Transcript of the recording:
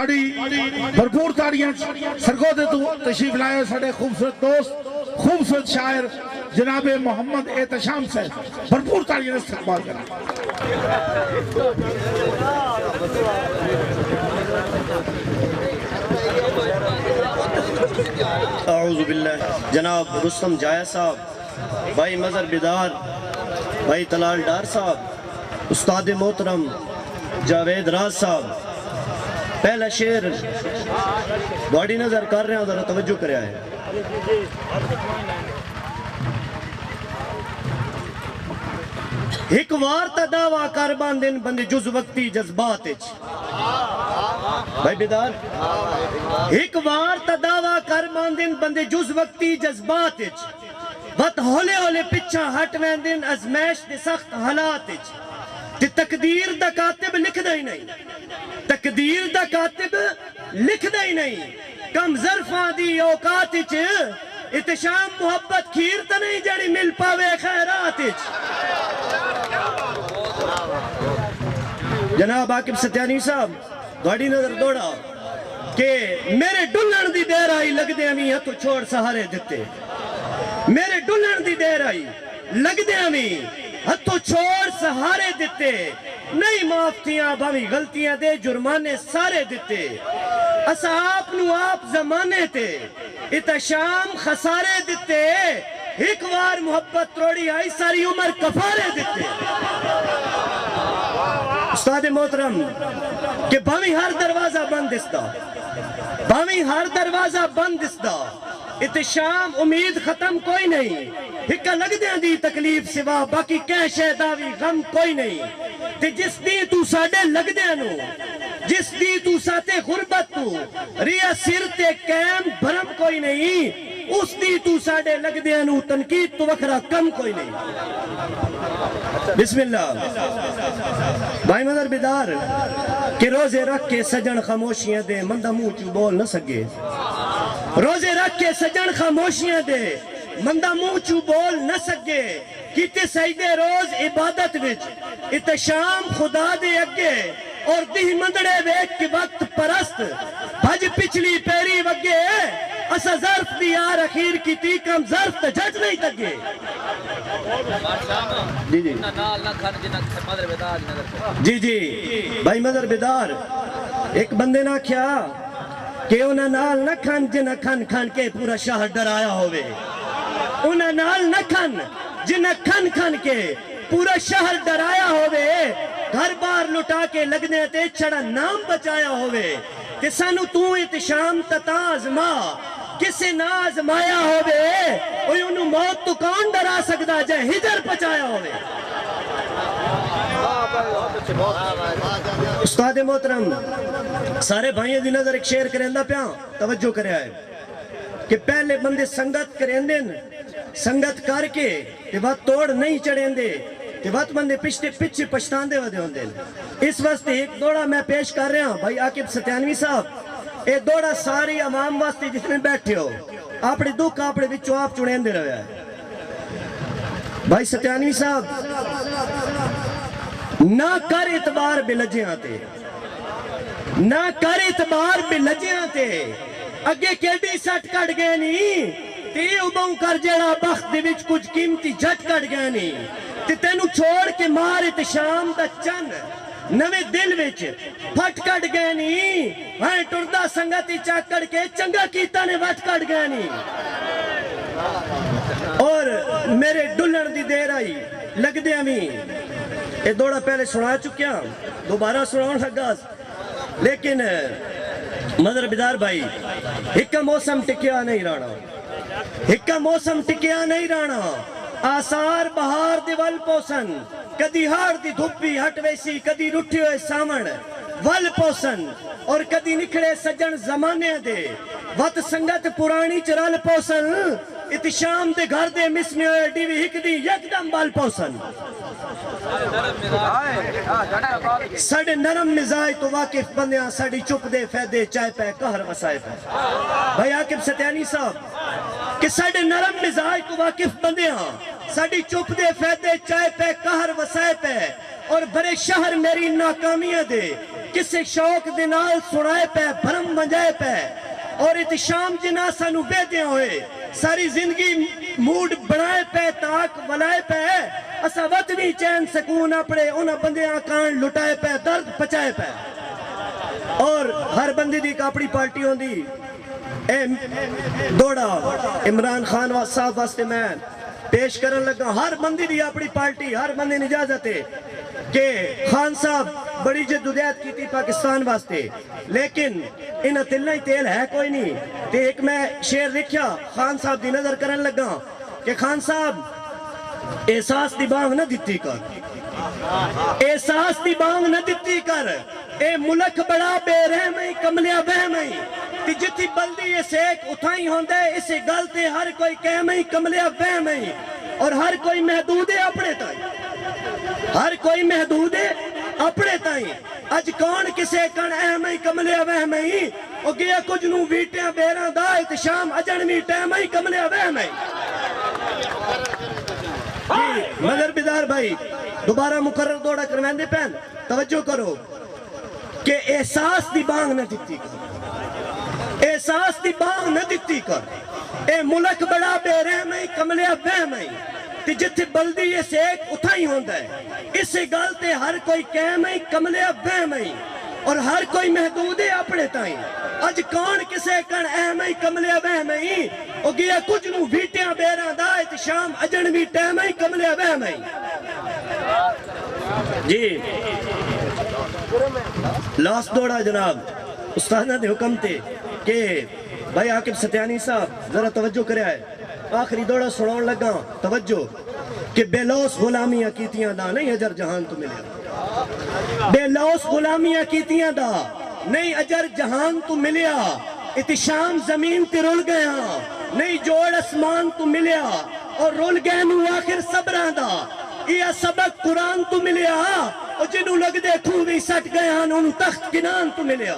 تھوڑی بھرپور تاڑیاں سرگودے تو تشریف لائے ساڑے خوبصورت دوست خوبصورت شاعر جناب محمد احتشام سے بھرپور تاڑیاں استقبال کریں. اعوذ باللہ. جناب رستم جایا صاحب، بھائی مظہر بیدار، بھائی طلال ڈار صاحب، استاد محترم جاوید راز صاحب، پہلا شعر باڈی نظر کر رہے ہیں، ذرا توجہ کرے آئے. ایک وار تا دعویٰ کر باندن بندے جز وقتی جذبات اچ. بھائی بیدار، ایک وار تا دعویٰ کر باندن بندے جز وقتی جذبات اچ، وقت ہولے ہولے پچھا ہٹ ویندن ازمیش دے سخت حالات اچ. تے تقدیر دا کاتب لکھ دا ہی نہیں، تقدیر دا کاتب لکھ دا ہی نہیں. کم ظرفاں دی اوقات اچ احتشام محبت کھیر تا نہیں جڑی مل پاوے خیرات اچ. جناب عاقب ستیانی صاحب، گاڑی نظر دوڑا کہ میرے ڈلن دی دیر آئی لگ دے ہمیں ہتھو چھوڑ سہارے دیتے. میرے ڈلن دی دیر آئی لگ دے ہمیں ہتھو چھوڑ سہارے دیتے. نہیں معاف تھیاں بھاوی غلطیاں دے جرمانے سارے دیتے. اسا آپ نو آپ زمانے تے احتشام خسارے دیتے. ایک وار محبت توڑی آئی ساری عمر کفارے دیتے. استاد محترم کہ باوی ہر دروازہ بند استا، باوی ہر دروازہ بند استا، احتشام امید ختم کوئی نہیں. ہکا لگ دیں دی تکلیف سوا باقی کہیں شہداوی غم کوئی نہیں. تے جس دی تو ساڑے لگ دیں نو، جس دی تو ساتے غربت تو ریا سر تے قیم بھرم کوئی نہیں. اس دی تو ساڑے لگ دیں نو تنقید تو وکھرا کم کوئی نہیں. بسم اللہ. بھائی مظہر بیدار کہ روزے رکھ کے سجن خاموشیاں دے مندہ منہ چو بول نہ سکے. روزے رکھ کے سجن خاموشیاں دے مندہ منہ چو بول نہ سکے. کیتے سجدے روز عبادت وچ احتشام خدا دے اگے اور دہ مندڑے ویک کے وقت پرست بھج پچھلی پیری وگے. اسا ظرف دی آر اخیر کی تی کم ظرف تا جھٹ نہیں تگے. جی جی بھائی مظہر بیدار، ایک بندے نہ کیا کہ انہاں نال نہ کھن جنہ کھن کھن کے پورا شہر ڈرایا ہوئے. انہاں نال نہ کھن جنہ کھن کھن کے پورا شہر ڈرایا ہوئے. گھر بار لٹا کے لگنے تے چھڑا نام بچایا ہوئے. کہ سانو تو احتشام تتا آزما کسے نہ آزمایا ہوئے. اوہ انہوں موت تو کون ڈرا سکدا جائے ہجر پچایا ہوئے. استاد محترم سارے بھائیوں دی نظر ایک شعر کریں دا پیاں توجہ کرے آئے کہ پہلے بندے سنگت کریں دن، سنگت کر کے تے بات توڑ نہیں چڑھیں دے تے بات بندے پچھے پشتان دے ودے ہوں دے. اس واسطے ایک دوڑا میں پیش کر رہا ہوں بھائی عاقب ستیانوی صاحب. ایک دوڑا ساری عوام واسطے جتنے بیٹھے ہو اپنے دکھ اپنے وچوں آپ چڑھیں دے رہے ہیں. بھائی ستیانوی صاحب نہ کر اعتبار بے لجیاں تے، نہ کر اعتبار بے لجیاں تے. اگے کیڈی سٹ کٹ گئے نہیں تے ابوں کر جیڑا بخت دے وچ کچھ قیمتی جھٹ کٹ گئے نہیں. تے تینوں چھوڑ کے مار احتشام دا چند نوے دل وچ پھٹ کٹ گئے نہیں. ہاں ٹردہ سنگتی چاکڑ کے چنگا کیتا نے وٹ کٹ گئے نہیں. اور میرے ڈلن دی دیر آئی لگ دے ہمیں یہ دوڑا پہلے سنا چکیا دوبارہ سناؤں لگا. لیکن مظہر بیدار بھائی ہکا موسم ٹکیا نہیں رانا، ہکا موسم ٹکیا نہیں رانا. آثار بہار دی ول پوسن کدی ہار دی دھپی ہٹ ویسی کدی رٹھی ہوئے سامن ول پوسن اور کدی نکھڑے سجن زمانے دے وط سنگت پرانی چرال پوسن. احتشام دے گھر دے مسنے ہوئے ڈیوی ہک دی یک دم بال پوسن. ساڑے نرم مزاج تو واقف بندیاں ساڑی چپ دے فیدے چائے پہ کہر وسائے پہ. بھائی عاقب ستیانی صاحب کہ ساڑے نرم مزاج تو واقف بندیاں ساڑی چپ دے فیدے چائے پہ کہر وسائے پہ. اور بڑے شہر میری ناکامیاں دے کسے شوق دے نال سنائے پہ بھرم بنجائے پہ اور اتشام جنا سانو بیدے ہوئے ساری زندگی موڈ بنائے پہ تاک ولائے پہ اسا وطنی چین سکون اپنے انہاں بندے آکان لٹائے پہ درد پچائے پہ اور ہر بندی دی اپنی پارٹی ہوں دی دوڑا عمران خان صاحب واسطے میں پیش کرن لگا ہر بندی دی اپنی پارٹی ہر بندی نے اجازت ہے کہ خان صاحب بڑی جدوجہد کی تھی پاکستان واسطے لیکن انہاں تلنا ہی تیل ہے کوئی نہیں تے ایک میں شعر لکھیا خان صاحب دی نظر کرن لگا کہ خان صاحب احساس دی بانگ نہ دتی کر احساس دی بانگ نہ دتی کر اے ملک بڑا بے رحمی کملیا بہمی تی جتی بلدی یہ سیک اتھائی ہوندے اسے گلتے ہر کوئی کہمی کملیا بہمی اور ہر کوئی محدود ہے اپنے تائیں ہر کوئی محدود ہے اپنے تائیں اج کون کسے کن اہمی کملیا بہمی او گیا کچھ نو ویٹیاں بیران دا اتشام اجنمی ٹیمی کملیا بہمی مگر بیدار بھائی دوبارہ مقرر دوڑا کروین دے پہن توجہ کرو کہ احساس دی بانگ نہ دتی کر احساس دی بانگ نہ دتی کر اے ملک بڑا بے رحمی کملیا بہمی تی جتھے بلدی یہ سیک اتھائی ہوندہ ہے اسے گالتے ہر کوئی کہمی کملیا بہمی اور ہر کوئی محدود ہے اپنے تائیں اج کون کسے کن اہمی کملیا بہمی او گیا کچھ نو ویٹیاں بیران دا اتشام اجنوی ٹیمی کملیا بہمی جی لاسٹ دوڑا جناب استاذہ دے حکم تے کہ بھائی عاقب ستیانی صاحب ذرا توجہ کرے آئے آخری دوڑا سنون لگا توجہ کہ بے لوس غلامیاں کیتیاں دا نہیں اجر جہان تو ملیا بے لوس غلامیاں کیتیاں دا نہیں اجر جہان تو ملیا اتشام زمین تے رول گیا نہیں جوڑ اسمان تو ملیا اور رول گئے نو آخر صبران دا یہ سبق قرآن تو ملیا اور جنہوں لگ دے کھو بھی سٹ گیا انہوں تخت کنان تو ملیا